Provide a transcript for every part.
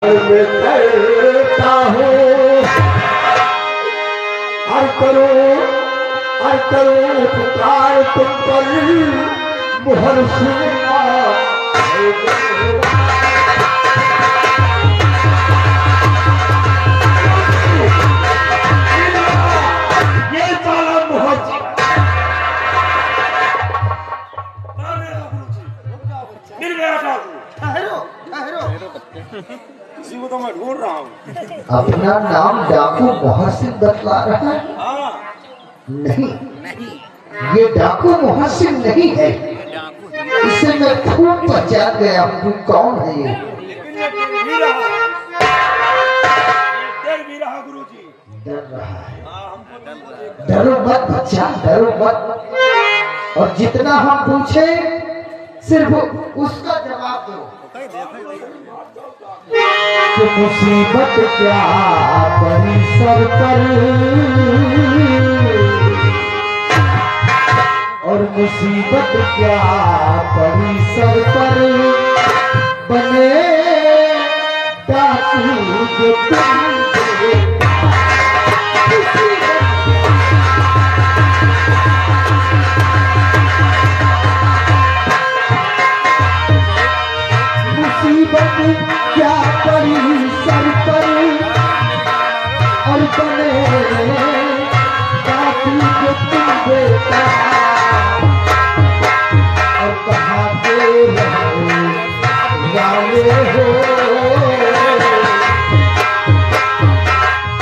मैं करता हूँ और करूँ पुकार तुम पर मुहर सुनना ये साला मुहर मिल गया था। इसी को तो मैं ढूंढ रहा हूँ। अपना नाम डाकू मोहसिन बतला रहा है? नहीं, ये डाकू मोहसिन नहीं है। इसे मैं खूब पहचान गया हूँ कौन है ये। डर भी रहा गुरुजी। डर रहा है। डरो मत बच्चा, डरो मत। और जितना हम पूछे सिर्फ उसका जवाब दो। कि मुसीबत क्या पड़ी सर पर और मुसीबत क्या पड़ी सर पर बने डाकू जो तुम मुसीबत क्या पड़ी सर पर और बने डाकू जो तुम बेटा और कहाँ के रहने वाले हो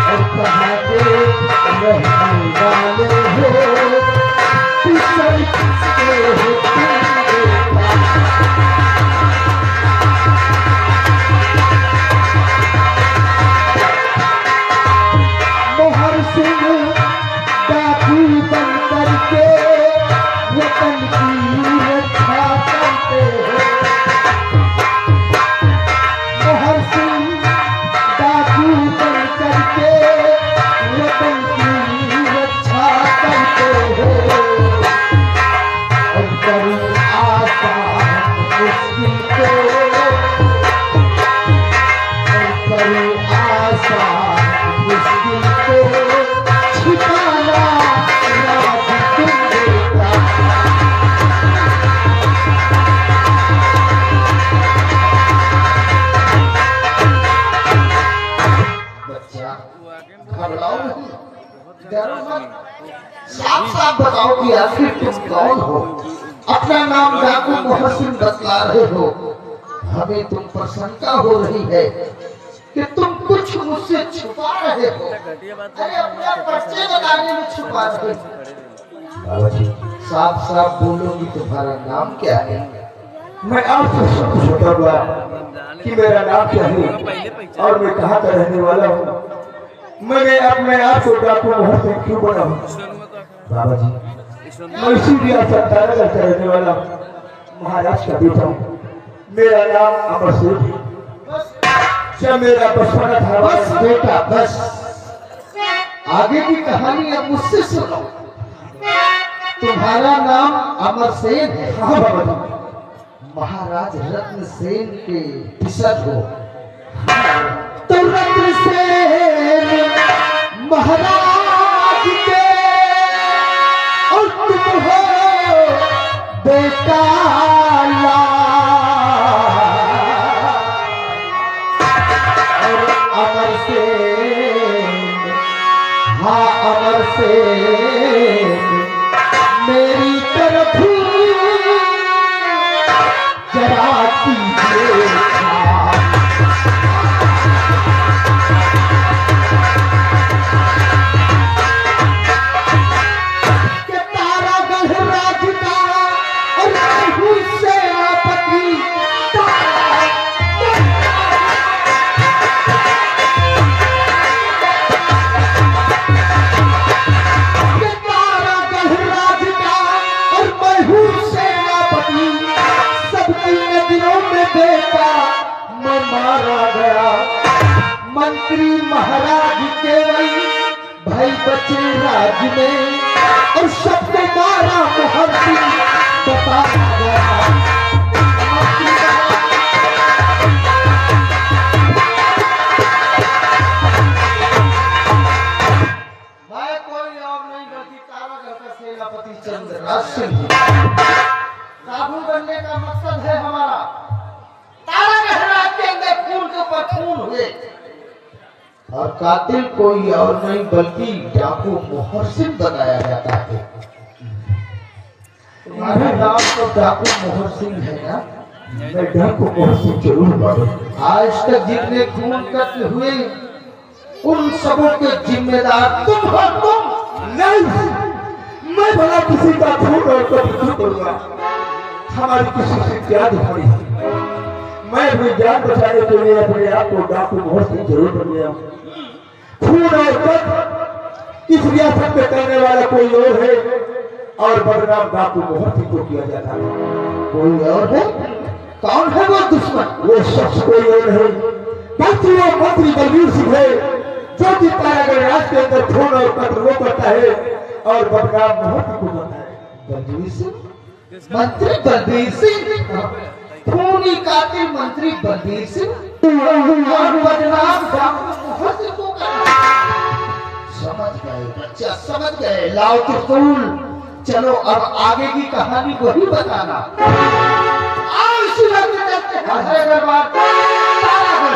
और कहाँ के रहने वाले हो किसर किसके हो तुम बेटा। मोहर सिंह डाकू बन करके वतन की रक्षा करते हो। मोहर सिंह डाकू बन करके वतन की रक्षा करते हो। और करूँ आसान मुश्किल को और करूँ आसान मुश्किल को छिपाना राज तुम बेटा। बच्चा घबराओ नहीं, डरो मत। साफ साफ बताओ कि आखिर तुम कौन हो। अपना नाम डाकू मोहसिन बतला रहे हो। हमें तुम पर शंका हो रही है कि तुम कुछ मुझसे छुपा रहे हो। अरे अपना पर्चे बनाने में छुपा रहे हो। बाबा जी साफ साफ बोलोगी तुम्हारा नाम क्या है? मैं आपसे सब कुछ बताऊंगा कि मेरा नाम क्या है और मैं कहाँ का रहने वाला हूँ। मैंने अपने आप को डाकू मोहसिन क्यों बना हूँ? बाबा जी मैं इसी रियासत तारागढ़ का रहने वाला हूँ, महाराज का बेटा हूँ। मेरा नाम अमर सिंह। क्या मेरा बचपना था? बस बेटा बस, आगे की कहानी अब मुझसे सुनो। तुम्हारा नाम अमर सेन है? हाँ बाबा जी। महाराज रत्न सेन के पिसर हो। तो रत्न सेन महाराज के और तुम हो बेटा और अमर सेन। हाँ अमर सेन मेरी तरफ जरा कीजिए कि तारागढ़ राज का और महू से आपत्ति कि तारागढ़ राज का और महू से आपत्ति सबकी नजरों में बेटा मैं मारा गया। मंत्री महाराज केवल भाई बचे राज में और सबको मारा मोहर सिंह बता गया। और कातिल कोई और नहीं बल्कि डाकू मोहसिन बनाया जाता है। तुम्हारा नाम तो डाकू मोहसिन है ना? मैं डाकू मोहसिन जरूर बनूं। आज तक जितने खून कत्ल हुए उन सबों के जिम्मेदार तुम हो। तुम नहीं, मैं भला किसी का खून और कत्ल क्यों करूंगा? हमारी किसी से क्या दुश्मनी है? मैं अपनी जान बचाने के लिए अपने आप को डाकू मोहसिन जरूर बन गया। खून और कत्ल इस रियासत में करने वाला कोई और है और बदनाम डाकू मोहसिन को किया जाता है। कोई और है? कौन है वो दुश्मन? वो शख्स कोई और है बल्कि वो मंत्री बलबीर सिंह है, जो कि तारागढ़ राज के अंदर खून और कत्ल वो करता है और बदनाम मोहसिन को करता है। बलबीर सिंह? मंत्री बलबीर सिंह? खूनी कातिल मंत्री बलबीर सिंह और बदनाम डाकू मोहसिन को करता है। समझ गए बच्चा, समझ गए। लाओ त्रिशूल, चलो अब आगे की कहानी वही बताना। आओ इसी रात में चलते हैं हैदराबाद तारागढ़।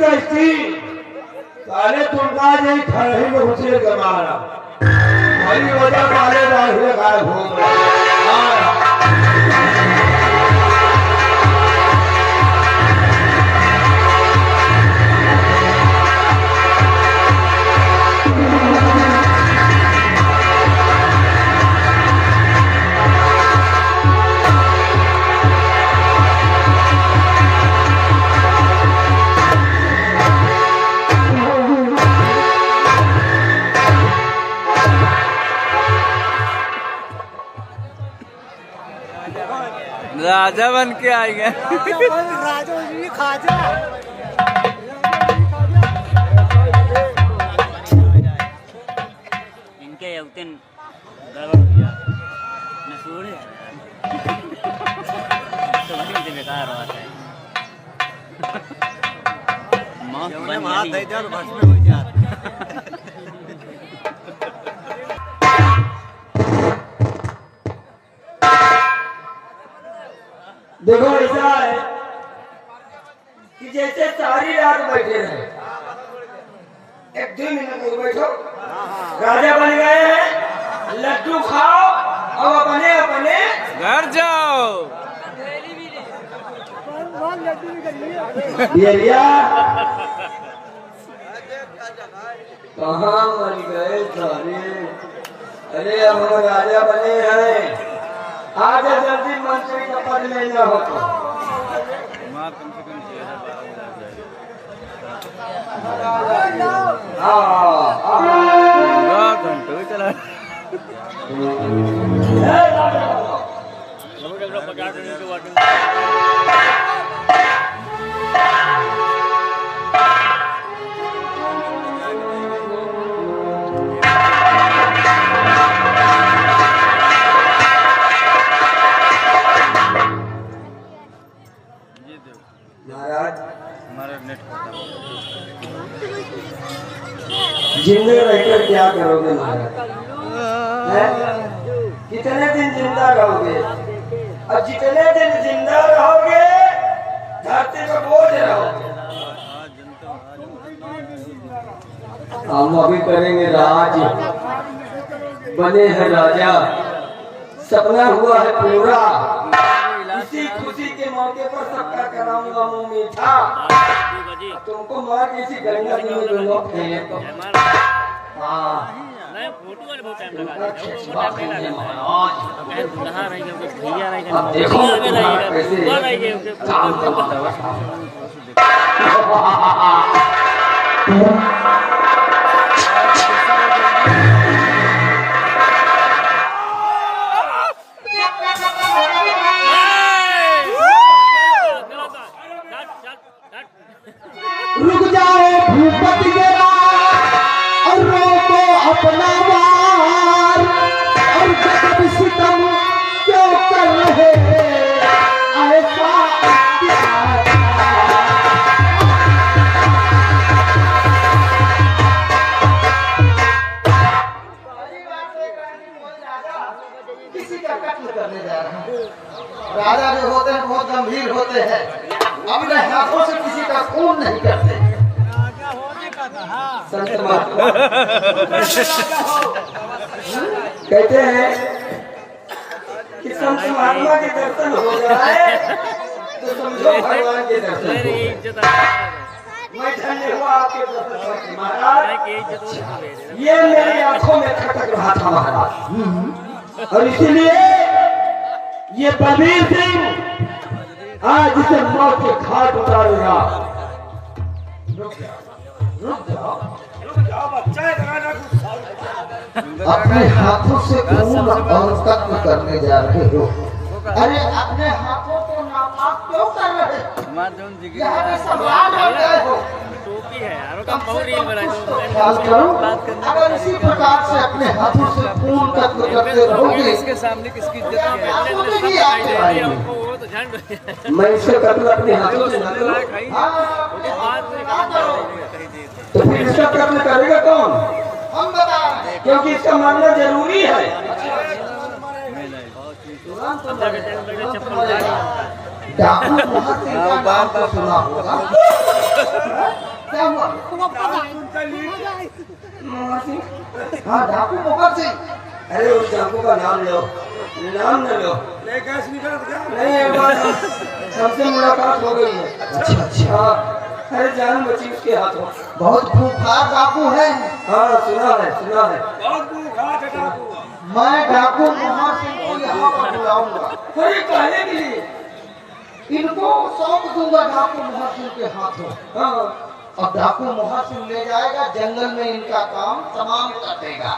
मंत्री साले तुमका जे खड़े में घुसे गमारा हरी वजह वाले बाहर गाय घूम रहा। राजा बन के आएंगे। राजा जी खाजा इनके उतन गड़बड़ हो गया न छोड़े तो वही मुझे बेकार बात है। मौत हाथ दे जा बस में हो जा। देखो ऐसा है कि जैसे सारी रात बैठे रहे, एक 2 मिनट को बैठो, राजा बन गए हैं, लड्डू खाओ और अपने अपने घर जाओ। ये लिया कहाँ बन गए सारे? अरे अब हम राजा बने हैं, आज जल्दी मंत्री का पद लेना हो तो कम से कम 6,000 घंटों चला। महाराज हमारा नेट जिंदे रहकर क्या करोगे महाराज? कितने दिन जिंदा रहोगे? और जितने दिन जिंदा रहोगे धरती पर बोझ रहोगे। हम अभी करेंगे राज, बने हैं राजा, सपना हुआ है पूरा। इसी खुशी के मौके पर सबका कराऊंगा मुंह मीठा। तुमको मार के इसी गंगा जी में दूंगा फेंक। नहीं फोटो वाले बहुत टाइम लगा नहा रही है भैया रही है। अब देखो कैसे काम करता रुक जाओ भूपति गेरा और रोको अपना वार, और जब सितम क्यों कर रहे ऐसा किसी का कत्ल करने जा रहे हैं। राजा जो होते हैं बहुत गंभीर होते हैं, अपने हाथों से किसी का खून नहीं करते। संत महात्मा कहते हैं कि संत महात्मा के दर्शन हो जाए तो समझो भगवान के दर्शन हो गए। मैं धन्य हुआ आपके दर्शन करके महाराज। ये मेरी आंखों में खटक रहा था महाराज, और इसीलिए ये बलबीर सिंह आज इसे मौत के घाट उतारेगा। अपने हाथों से खून और कत्ल करने जा रहे हो। अरे अपने हाथों को नापाक क्यों कर रहे हो? यहाँ पे सम्मान हो गए हो। टोपी है यार, का बहुत रील बनाई तो ख्याल करो, अगर इसी प्रकार से अपने हाथों से खून कत्ल करते रहोगे इसके सामने किसकी इज्जत है? आंखों में भी आंखें आएंगी। हमको वो तो झंड मैं इसका कत्ल अपने हाथों से न करूं, हाँ, तो फिर इसका कत्ल करेगा कौन? हम बता रहे हैं। क्योंकि इसका मानना जरूरी है। डाकू महासिंह का नाम तो सुना होगा। क्या हुआ? हाँ, डाकू मोहर सिंह। अरे उस डाकू का नाम लो, नाम न लो। नहीं, एक बार हमसे मुलाकात हो गई है। अच्छा अच्छा, अरे जान बची उसके हाथों। बहुत खूंखार डाकू है। हाँ सुना है, सुना है। मैं डाकू मोहर सिंह को यहाँ पर बुलाऊंगा। अरे कहने के लिए? इनको सौंप दूंगा डाकू मोहर सिंह के हाथों। हाँ, और डाकू मोहर सिंह ले जाएगा जंगल में, इनका काम तमाम कर देगा।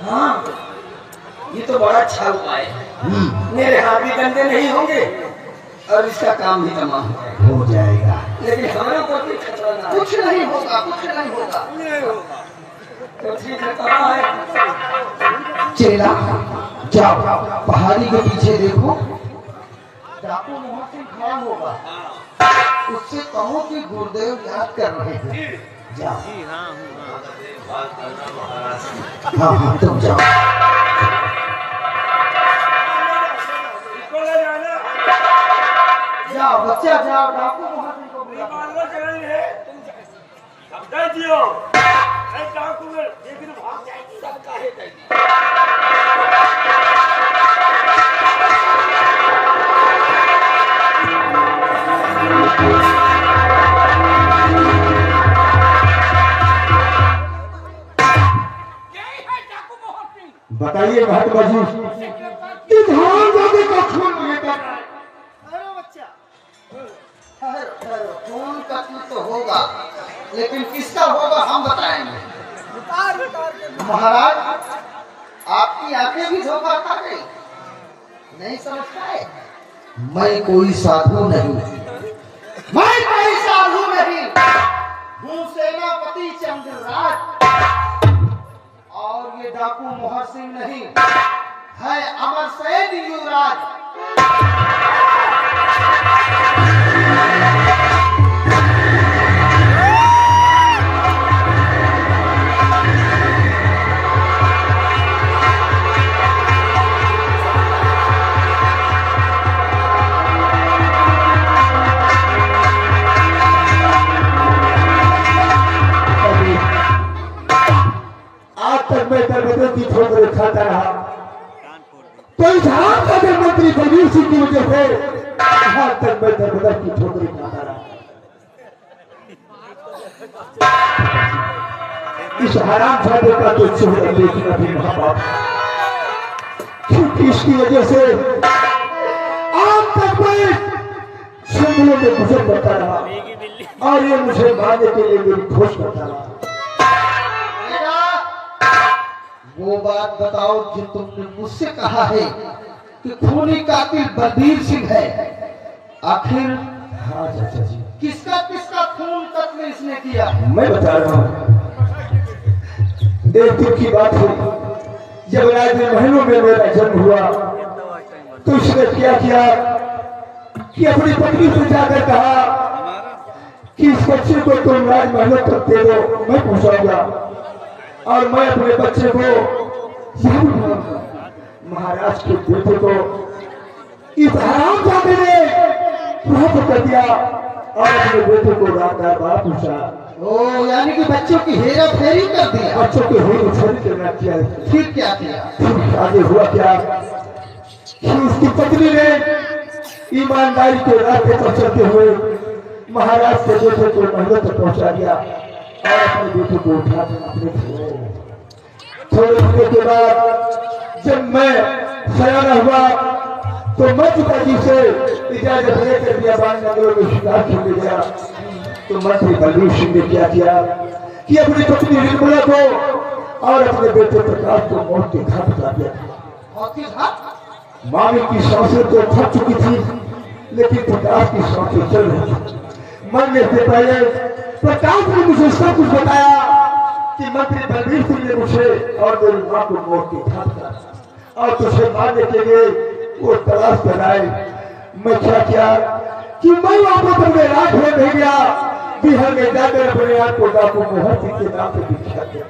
हाँ, ये तो बड़ा अच्छा उपाय है। मेरे हाथ भी गंदे नहीं होंगे और इसका काम भी तमाम हो जाएगा। लेकिन हमारे ऊपर भी खतरा ना है। कुछ नहीं होगा, कुछ नहीं होगा। तो ठीक है, कहाँ है? चेला जाओ, पहाड़ी के पीछे देखो, डाकू मोहर सिंह खड़ा होगा। उससे कहो कि गुरुदेव याद कर रहे हैं। जाओ। हाँ हाँ, तुम जाओ। जाओ बच्चा, जाओ, डाकू मोहर सिंह को बुलाओ। बताइए महात्मा जी, कि धान जाने का खून लेकर खून कत्ल तो होगा, लेकिन किसका होगा हम बताएंगे। महाराज, आपकी आंखें भी धोखा खा गई, नहीं समझ पाए? मैं कोई साधु नहीं, मैं कोई साधु नहीं हूँ, सेनापति चंद्रराज। और ये डाकू मोहर सिंह नहीं है, अमरसेन युवराज। की ठोकर खाता रहा, तो इस हाथ का जब मंत्री बलबीर सिंह की वजह से आज तक मैं दरबदर की ठोकरें खाता रहा। इस हराम जादे का तो चेहरा देखना भी महापाप, क्योंकि इसकी वजह से आज तक मैं जंगलों में गुजर करता रहा और ये मुझे मारने के लिए मेरी खोज करता रहा। वो बात बताओ जो तुमने मुझसे कहा है कि खूनी कातिल बलबीर सिंह है, आखिर हाँ चाचा जी, किसका किसका खून कत्ल इसने किया? मैं बता रहा हूँ। एक दिन की बात है, जब राज महलों में मेरा जन्म हुआ तो इसने क्या किया कि अपनी पत्नी से जाकर कहा कि इस बच्चे को तुम राज महलों तक दे दो, मैं पहुंचाऊंगा और मैं अपने बच्चे को महाराज के बेटे को इस हरामजादे ने प्रहत कर दिया और अपने बेटे को रात बार पूछा। ओ यानी कि बच्चों की हेरा फेरी कर दिया। बच्चों के हेरा फेरी करना किया। फिर क्या किया? फिर आगे हुआ क्या कि उसकी पत्नी ने ईमानदारी के रास्ते पर चलते हुए महाराज के बेटे को महल तक पहुंचा दिया और अपने बेटे को उठा कर अपने थोड़े समय के बाद जब मैं सयाना हुआ तो मैं पिताजी से इजाजत लेकर दिया बाण नगरों में शिकार खेलने गया। तो मंत्री बलवीर सिंह ने क्या किया कि अपनी पत्नी निर्मला को और अपने बेटे प्रकाश को मौत के घाट उतार दिया। मामी की सांसें तो थक चुकी थी लेकिन प्रकाश की सांसें चल रही थी। मरने से पहले प्रकाश ने मुझे सब कुछ बताया कि मंत्री बलवीर सिंह ने मुझे और मेरी मां को मौत के घाट उतारा और तुझे मारने के लिए वो तलाश कर आए। मैं क्या किया कि मैं वापस अपने राज में नहीं गया, बिहार में जाकर अपने आप को डाकू मोहर सिंह के नाम से विख्यात किया।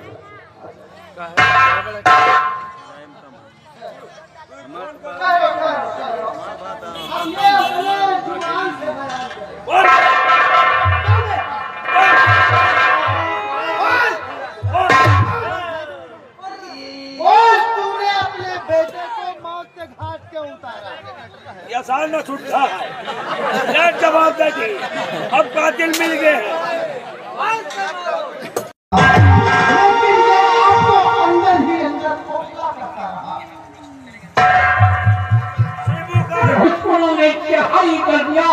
तूने अपने बेटे को मौत के घाट क्यों उतारा? ये आसान न छूटता है। जवाब दे दी, अब कातिल मिल गए हैं। लेकिन ये आपको अंदर ही अंदर खोखला करता रहा। दुश्मनों ने चढ़ाई कर दिया,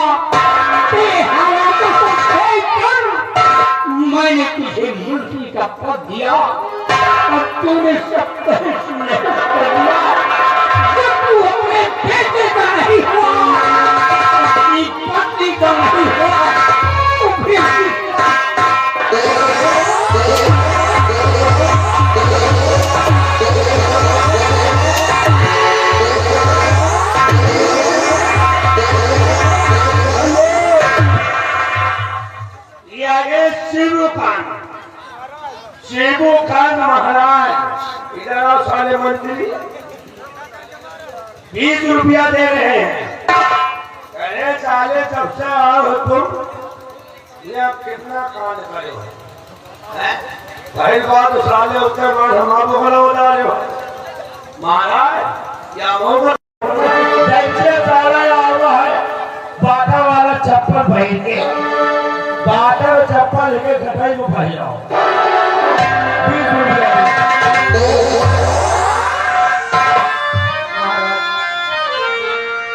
हालातों को देखकर मैंने तुझे मुंशी का पद दिया और तूने सब तहस नहस कर दिया। जब तू अपने बेटे का नहीं हुआ, अपनी पत्नी का नहीं हुआ, तो फिर शिबू खान महाराज इधर आओ। साले मंत्री 20 रुपया दे रहे हैं। अरे साले जब से आओ तुम ये अब कितना कांड करे हो? भाई बात साले उत्तर बार हमारे बना बता रहे हो महाराज। या मोहम्मद जैसे सारा आवा है बाटा वाला चप्पल पहन के बाटा चप्पल लेके गठाई में पहन जाओ।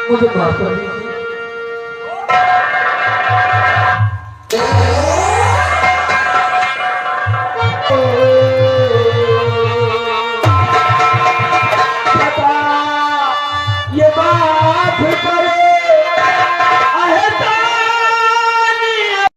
मुझे माफ कर दीजिए।